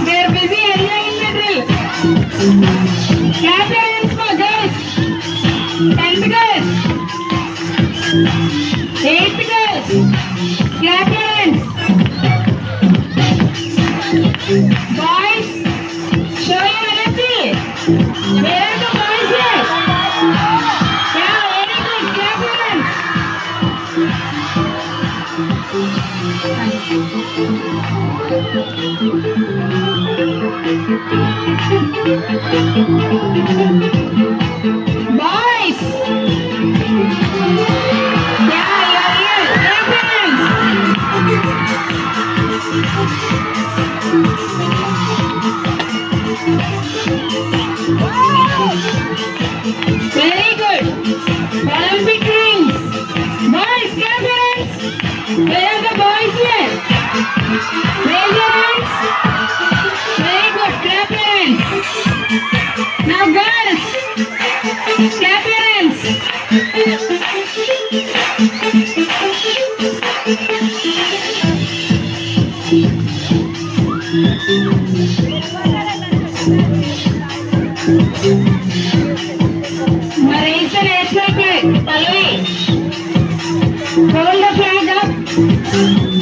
They're busy enjoying the drill. Clap your hands for girls. 10th girls. 8th girls. Clap your hands. Boys, show your energy. Where are the boys here? Yeah, very good. Clap your hands. Boys! Yeah, you're here. Clap your hands. Very good. Olympic rings. Boys, clap your hands. Where are the boys here? Raise your hands. Very good. Clap your hands. Now girls, clap your hands. Now raise the national flag. Pallavi, hold the flag up.